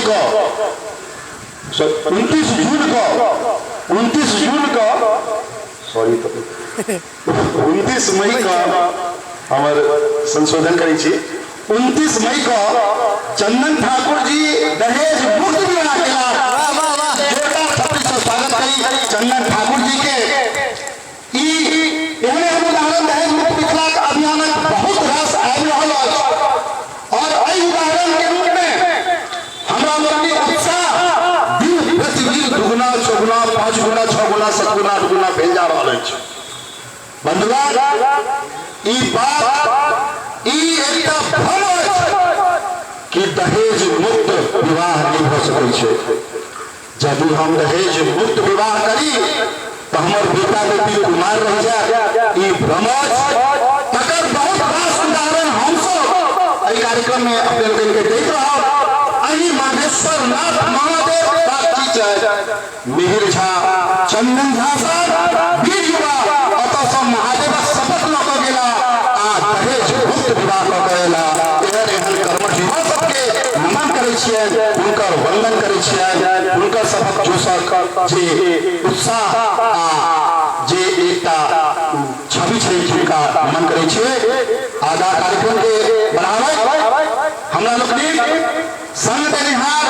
को 29 जून को सॉरी तो 29 मई को हमारे संशोधन करी 29 मई को चंदन ठाकुर जी दहेज मुक्त विवाह स्वागत करी चंदन ठाकुर जी के उदाहरण दहेज मुक्त विकलांग अभियान बहुत रस आयल और उदाहरण के रूप में हमरा उत्साह दिन प्रतिदिन दुगुना चौगुना 5 गुना 6 गुना 7 गुना 8 गुना भेल जा रहा है। बंधुगण ई बात कि दहेज मुक्त विवाह नहीं हो सके। जब हम दहेज मुक्त विवाह करी तो हमार बेटा बेटी कुमार रह जाए भ्रमज तकर बहुत खास उदाहरण हम सब कार्यक्रम में अपने लोगों के देख रहा माधेश्वर नाथ महादेव मिहिर झा चंदन झा साहब बीज विवाह अतः सब महादेव शपथ लग गेला आ दहेज मुक्त विवाह लग गेला कर्मठ युवा सबके नमन करे छियै हुनकर वंदन करे छियै हुनकर सबक जोशक जे उत्साह जे एकटा छवि छै जिनका नमन करे छियै। आगा कार्यक्रम के बढ़ावे हमरा लोकनिक संग देनिहार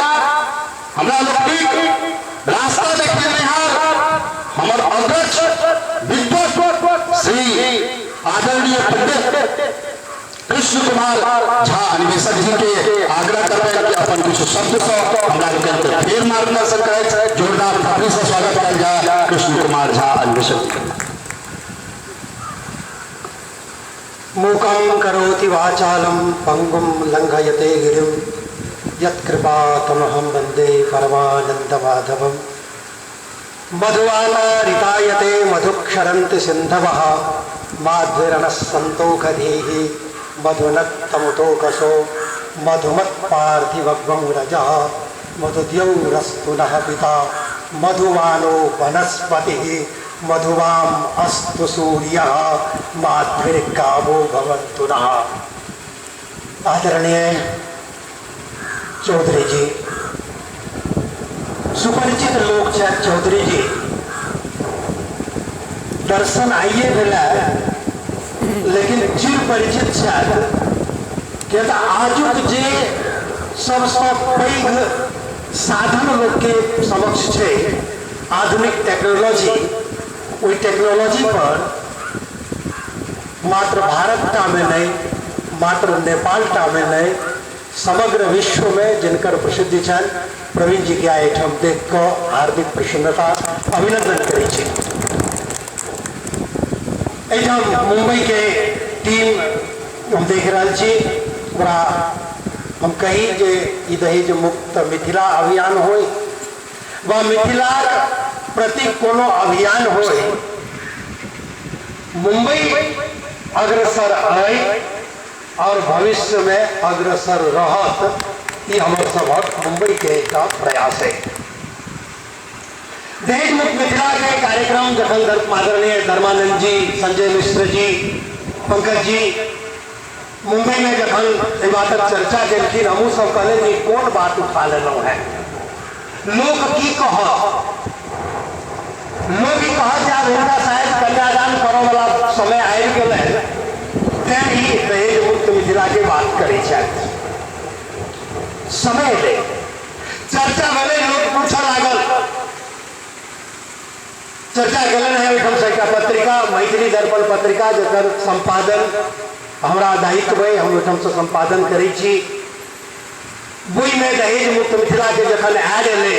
हमरा लोकनिक रास्ता देखनिहार हमर अध्यक्ष विद्वत श्री आदरणीय पंडित कृष्ण कुमार झा निवेशक जी के आग्रह करते कि अपन कुछ शब्द से हमरा लोग फेर मार्गदर्शन करे जोरदार ताली से स्वागत कल जाए कृष्ण कुमार झा निवेशक। मूकं करोति वाचालं पंगुं लंघयते गिरिं यत्कृपातमहं वन्दे परमानन्दमाधवम्। मधुवातारितायते मधुक्षरन्ति सिन्धवः माध्विरणः सन्तोषधीः मधुनक्तमुतोकसो मधुमत्पार्थिवं रजः मधुद्यौरस्तु नः पिता मधुमानो वनस्पतिः मधुवाम अस्तु सूर्यः माध्विर्गावो भवन्तु नः। आदरणीय चौधरी जी, सुपरिचित लोग चौधरी जी दर्शन आइए भेला लेकिन चिर परिचित क्या आजुक जे सबसे पैघ साधन लोग के समक्ष है आधुनिक टेक्नोलॉजी वही टेक्नोलॉजी पर मात्र भारत टा में नहीं मात्र नेपाल टा में नहीं समग्र विश्व में जिनकर प्रसिद्धि छन प्रवीण जी के आइटम देख कर हार्दिक प्रसन्नता अभिनंदन करी छी। मुंबई के टीम हम देख रहा छी बड़ा हम कही जे दहेज मुक्त मिथिला अभियान हो व मिथिला प्रति कोनो अभियान हो मुंबई अग्रसर है और भविष्य में अग्रसर रहत ये हमारे सबक मुंबई के का प्रयास है। दहेज मुक्त मिथिला के कार्यक्रम जखन आदरणीय धर्मानंद जी संजय मिश्र जी पंकज जी मुंबई में जखन बात चर्चा केलखिन हमू सब कहले कि कौन बात उठा लेना है लोग की कह लोग ही कहा जा रहा शायद कन्यादान करो वाला समय आयल गेल ही दहेज मुक्त मिथिला के बात करे समय ले चर्चा भेले लोग पूछा लागल चर्चा गलन है का पत्रिका मैथिली दर्पण पत्रिका जकर संपादन हमरा दायित्व है हम से संपादन करी छी बुई में दहेज मुक्त मिथिला के जखन ऐड एले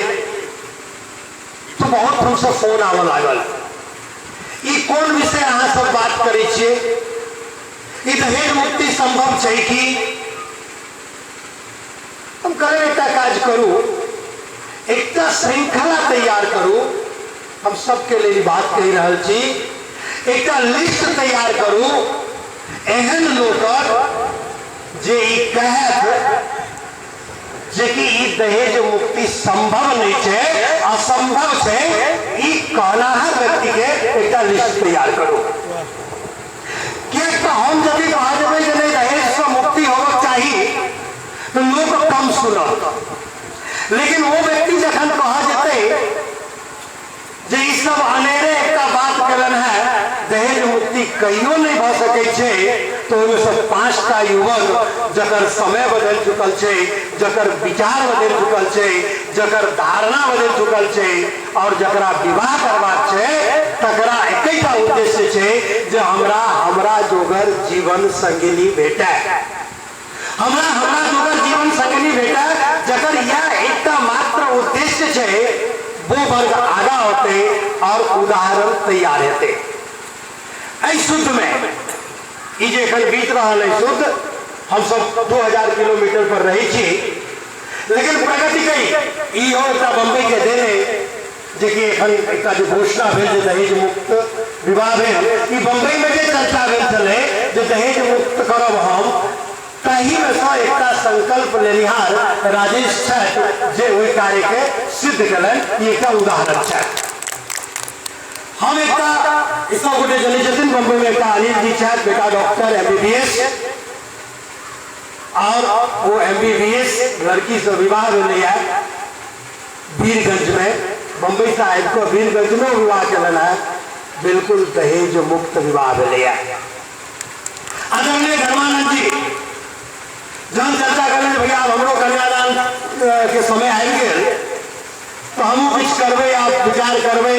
तो बहुत हमसे फोन आवे लागल ई कौन विषय अहाँ सब बात करी छिए ई दहेज मुक्ति संभव छै कि हम कहे एक काज करू एक श्रृंखला तैयार करू हम सबके लिए बात कही रहा छी एक लिस्ट तैयार करू एहन लोग जे कहत जे कि दहेज मुक्ति संभव नहीं है असंभव से ई कहना है व्यक्ति के एक लिस्ट तैयार करू क्या हम जब कहा जब नहीं दहेज से मुक्ति होना चाहिए तो लोग कम सुना लेकिन वो व्यक्ति जखन कहा जाते जे ई सब अनेरे एक बात कलन है दहेज मुक्ति कहियो नहीं भ सके छे, तो ओमे सब 5टा युवक जकर समय बदल चुकल छे, जकर विचार बदल चुकल छे, जकर धारणा बदल चुकल छे और जकरा विवाह करबाक छे तकरा एकैटा उद्देश्य छे जे हमरा जोगर जीवन संगिनी भेटे, हमरा जोगर जीवन संगिनी भेटे, जकर यह एकटा मात्र उद्देश्य छे वो वर्ग आगा होते और उदाहरण तैयार होते। ऐ शुद्ध में जे एखन बीत रहा है शुद्ध, हम सब 2000 किलोमीटर पर रही छी, लेकिन प्रगति कई ई हो एकटा बम्बई के देने जेकि एखन एकटा जे घोषणा भेल जे दहेज मुक्त विवाह भेल, ई बम्बई में जे चर्चा भेल छले जे दहेज मुक्त करब हम, ताही में से एकटा संकल्प लेनिहार राजेश छथि जे ओहि कार्य के सिद्ध कलन, ई एकटा उदाहरण छथि। हम एकटा सब गोटे जने छथिन बम्बई में एकटा अनिल जी छथि, बेटा डॉक्टर MBBS, और वो MBBS लड़की से विवाह भेलै है वीरगंज में, बम्बई से आबि कऽ वीरगंज में विवाह कलन है, बिल्कुल दहेज मुक्त विवाह भेलै है। आदरणीय धर्मानंद जी जहाँ चर्चा करें भैया हमरो कन्यादान के समय आबि गेल तो हम कुछ करबे, आप विचार करबे,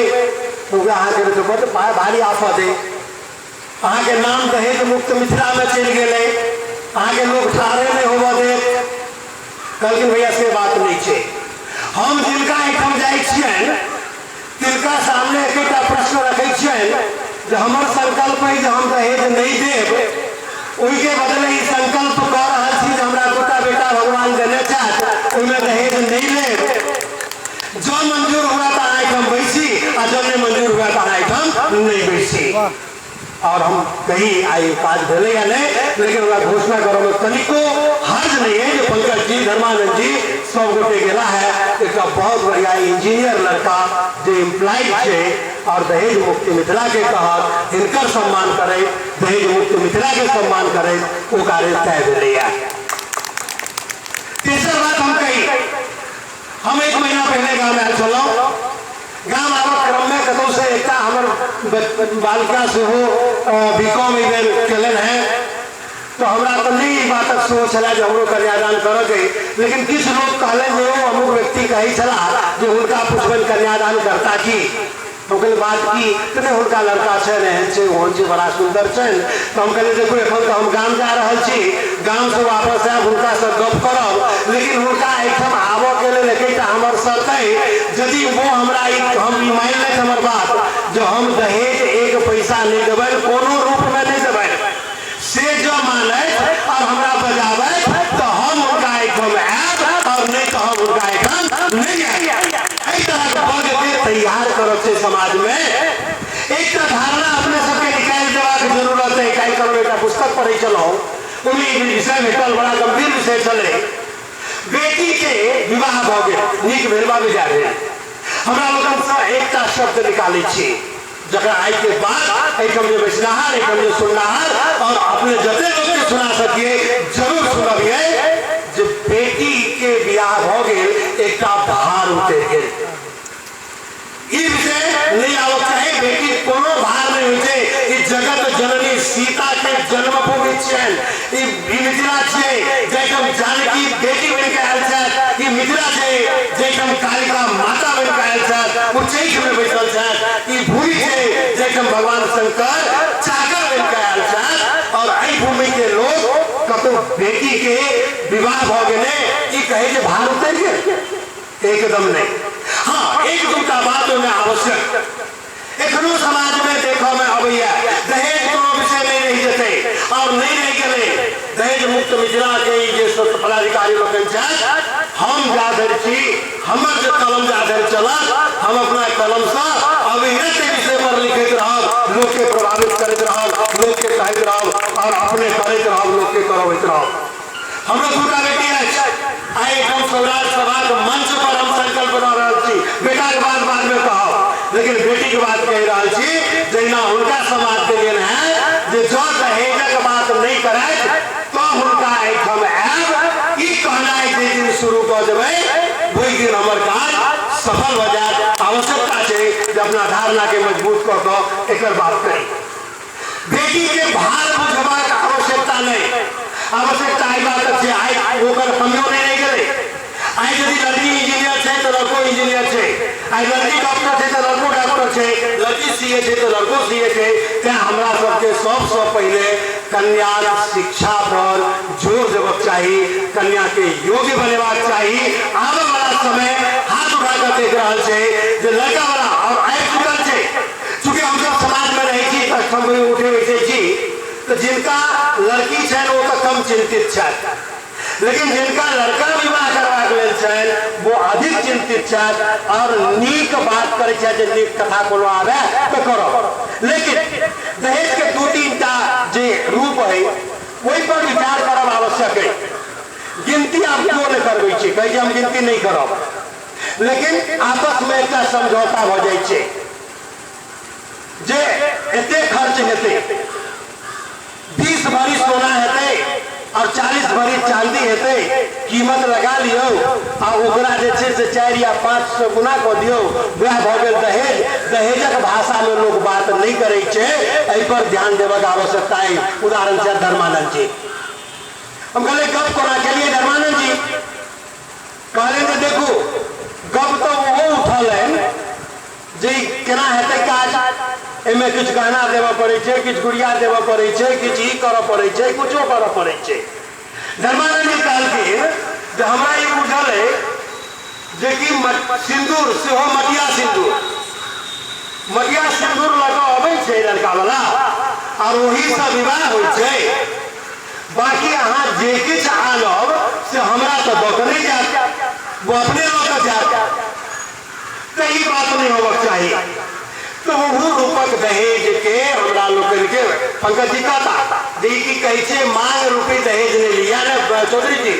तो अहाँके बड़ भारी आफत है, अहाँके नाम दहेज मुक्त मिथिला में चल गए, अहाँके लोग ठाढ़े नहीं होबऽ दे, कहलखिन भैया से बात नहीं छे। हम जिनका एहिठाम जाइ छियनि तिनका सामने एकटा प्रश्न रखै छियनि जे हमर संकल्प है जे हम दहेज नहीं देब, ओहिके बदले ई संकल्प कऽ रहल छी जे हमरा दूटा बेटा भगवान देने छथि, ओहिमे दहेज नहीं लेब, जो मंजूर हुआ तो आइटम बैसी और जो नहीं मंजूर हुआ तो आइटम नहीं बैसी। और हम कहीं आई काज भेले या नहीं, लेकिन घोषणा करो में तनिको हर्ज नहीं है जो पंकज जी धर्मानंद जी सब गोटे गेला है, एक बहुत बढ़िया इंजीनियर लड़का जो एम्प्लॉयड छे और दहेज मुक्ति मिथिला के तहत इनकर सम्मान करे, दहेज मुक्त मिथिला के सम्मान करे, वो कार्य तय भेले है। तीसरा बात हम कही, हम 1 महीना पहले गाँव में चलो, गाँव आबक क्रम में कतौ से एक हमर बालिका से हो बीकॉम कलन है, तो हमरा तो नहीं बात सोच है जो हमरो कन्यादान कर गई, लेकिन किस लोग कहले जो अमुक व्यक्ति कही छला जो उनका पुष्पन कन्यादान करता की, तो बात की इतने उनका लड़का छे बड़ा सुंदर छे, तो हम कहले देखो एखन तो हम गाँव जा रहा छी, गाँव से वापस आब उनका से गप करब, लेकिन उनका एठम आबऽ के लेल एकटा हमर शर्त है, यदि वो हमरा हम मान ले हमर बात जो हम दहेज एक पैसा नहीं देबै, कोनो रूप में नहीं देबै, से जो माने और हमरा बजाबै तो हम उनका एठम आब और नहीं तो हम उनका एठम नहीं आब। एहि तरह के वर्ग के तैयार करब छै समाज में। एक धारणा अपने सबके निकाल देबाक जरूरत है। काल्हि करो एकटा पुस्तक पढ़ै छलहुँ, ओहिमे विषय भेटल, बड़ा गंभीर विषय छलै, बेटी के विवाह भऽ गेल, नीक भेलबा विदा भेल, हमरा लोगन से एकटा शब्द निकालै छी जकरा आइ के बाद एहिठाम जे बैसनाहार एहिठाम जे सुननाहार और अपने जते लोग के सुना सकिए जरूर सुनबिए जे बेटी के बियाह भऽ गेल, एकटा भार उतर गेल। ई विषय नहीं आवक चाहे, बेटी कोनो भार नहीं होइ छै, ई जगत जननी सीता के जन्मभूमि छियनि, ई मिथिला छै जैठाम जानकी बेटी बनि के आयल छथि, ई मिथिला छै जैठाम कालिका माता बनि के आयल छथि, उच्चैठ में बैसल छथि, ई भूमि छै जैठाम भगवान शंकर चाकर बनि के आयल छथि, और एहि भूमि के लोग कतौ बेटी के विवाह भऽ गेलै ई कहे जे भार उतर गेल, एकदम नहीं। हाँ, एक दूटा बात में आवश्यक एखनो समाज में देखो में अबैया दहेज कोनो विषय नहीं रह जेते और नहीं रह गेले, दहेज मुक्त मिथिला के जे पदाधिकारी लोग हम जाधर छी, हमर जो कलम जाधर चला, हम अपना कलम से अविरत विषय पर लिखित रहब, लोग के प्रभावित करते रहब, लोग के कहते रहब और अपने करते रहब, लोग के करबैत रहब। हमरा दूटा बेटी है, आइ हम स्वराज सभा के मंच पर हम संकल्प बना रहा छी, बेटा के बात बाद में कहब, लेकिन बेटी के बात कह रहा छी, जहिना उनका समाज के लिए है जे जो दहेजक बात नहीं करे तो उनका एठम आब ई कहनाइ जे दिन शुरू कऽ देबै वही दिन हमार काज सफल हो जाए। आवश्यकता है कि अपना धारणा के मजबूत कर दो एक बात करी। बेटी के भार बुझबाक आवश्यकता नहीं, आवश्यकता आई बात है आई ओकर कमियों नहीं करे। आई यदि लड़की इंजीनियर है तो लड़को इंजीनियर है, आई लड़की डॉक्टर है तो लड़को डॉक्टर है, लड़की सीए है तो लड़को सीए है। क्या हमरा सबके सबसे पहले कन्या शिक्षा पर जोर देवक चाहिए, कन्या के योग्य बनेबाक चाहिए। आने वाला समय हाथ उठाकर देख रहा है जो लड़का वाला और आय चुकल है, चूंकि हम सब समाज में रही थी हम उठे बैठे थी तो जिनका लड़की है वो तो कम चिंतित है, लेकिन जिनका लड़का विवाह करवाक लेल वो अधिक चिंतित है और नीक बात करे जे नीक कथा कोनो आवे तो करो। लेकिन दहेज के दो तीन टा जे रूप है वही पर विचार करब आवश्यक है। गिनती आप क्यों नहीं करबे छी, कहे हम गिनती नहीं करब, लेकिन आपस में एक समझौता हो जाए जे एते खर्च हेते, 20 भरी सोना हेते और 40 भरी चांदी हेते, कीमत लगा लियो और ओकरा जे छे से 4 या 500 गुना कर दियो, वह भ गेल दहेज। दहेजक भाषा में लोग बात नहीं करे छे, एहि पर ध्यान देबक आवश्यकता है। उदाहरण से धर्मानंद जी, हम कहले गप कोना केलिए धर्मानंद जी, कहले जे देखो गप तो वो उठल है जे केना हेते काज, एमे कुछ गहना देवा पड़े छे, कुछ गुड़िया देवा पड़े छे, कुछ ई कर पड़े छे, कुछो कर पड़े छे। धर्मानंद जी कहलखिन जे हमरा ई बुझल है जे कि सिंदूर सेहो मटिया सिंदूर लगा अबै छे लड़का वाला और वही से विवाह होय छे। बाकी अहाँ जे किछ आनब से हमरा तो दक नहीं जात, वो अपने लोग जात, तो ई बात नहीं होबक चाहिए। तो वो रूपक दहेज के हमरा लोगन के पंकज जी कहता देखी कहे छे मांग रूपी दहेज नहीं लिया ना चौधरी जी,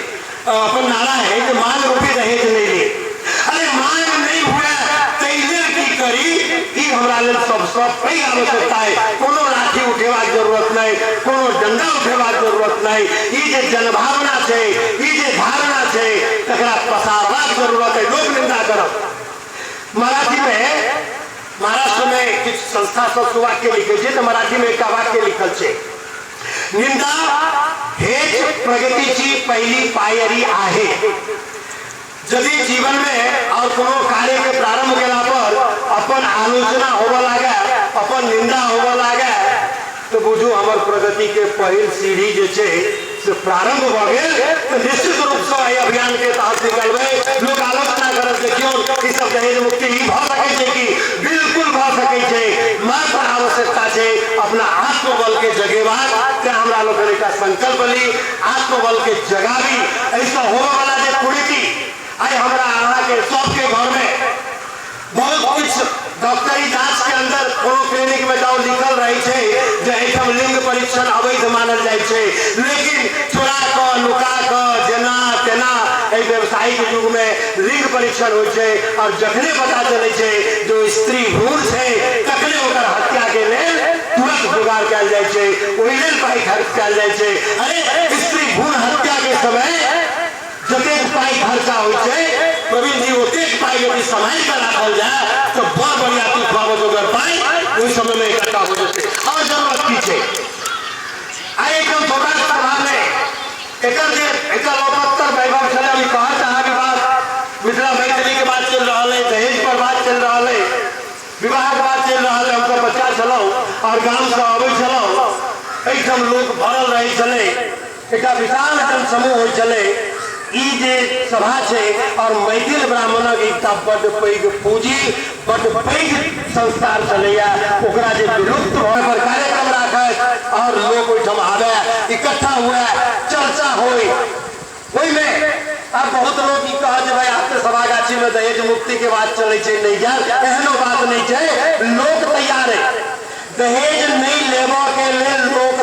अपन नारा है कि मांग रूपी दहेज नहीं ली। अरे मांग नहीं हुआ तैले की करी ई हमरा लेल सबसे पहली आवश्यकता है। कोनो लाठी उठेबाक जरूरत नहीं, कोनो डंडा उठेबाक जरूरत नहीं, ई जे जनभावना छे, ई जे धारणा छे तकरा पसारबाक जरूरत है। लोक निंदा करब मराठी में, महाराष्ट्र में कुछ संस्था सब वाक्य लिखे छे तो मराठी में एक वाक्य लिखल छे, निंदा हेच प्रगतीची पहिली पायरी आहे। यदि जीवन में और कोनो कार्य के प्रारंभ केला पर अपन आलोचना होबे लागे, अपन निंदा होबे लागे तो बुझू हमर प्रगति के पहिल सीढ़ी जे छे से प्रारंभ भ गेल। तो निश्चित रूप से एहि अभियान के तहत निकलबे, लोग आलोचना करत देखियो ई सब दहेज मुक्ति ई भ सकै छे कि बिल्कुल भ सकै छे। मात्र आवश्यकता छे अपना आत्मबल के जगेबाक। ते हमरा लोग का संकल्प ली, आत्मबल के जगावी। ऐसा होवे वाला जे कुरीति आई हमरा अहाँ के सबके घर में बहुत कुछ डॉक्टरी जांच के अंदर कोनो क्लिनिक में जाओ लिखल रही छे जे एठम लिंग परीक्षण अवैध मानल जाय छे, लेकिन चोरा क लुका क जेना तेना एहि व्यवसायिक युग में लिंग परीक्षण होय छे और जखने पता चले छे जो स्त्री भ्रूण छे तखने ओकर हत्या के लेल तुरंत जुगाड़ कयल जाय छे, ओहि लेल पाई खर्च कयल जाय छे। अरे स्त्री भ्रूण हत्या के समय जतेक पाई खर्चा होय छे प्रवीण जी ओतेक पाई यदि समय पर राखल जाए तो बहुत बढ़िया तू खुआबो जोगर पाई ओहि समय में इकट्ठा हो जेतै। और जरूरत की छे आई एकदम छोटा सभा में एकर जे एकर लोकोत्तर वैभव छले अभी कहा चाहे के बात मिथिला मैथिली के बात चल रहल है, दहेज पर बात चल रहल है, विवाह के बात चल रहल है। हम सब बच्चा छलौ और गांव से आबै छलौ, एकदम लोग भरल रहे छले, एकटा विशाल जन समूह होय छले। ई जे सभा छे और मैथिल ब्राह्मणक एकटा बड़ पैघ पूंजी, बड़ पैघ संस्कार चलैया, ओकरा जे विलुप्त होय पर कार्यक्रम राखै और लोग ओहिठाम आवे, इकट्ठा हुए, चर्चा होय। ओहि में अब बहुत लोग ई कह जे भाई आपके सभागाछी में दहेज मुक्ति के बात चले छे, नहीं जा, एहनो बात नहीं छे। लोग तैयार है, दहेज नहीं लेबो के लेल लोग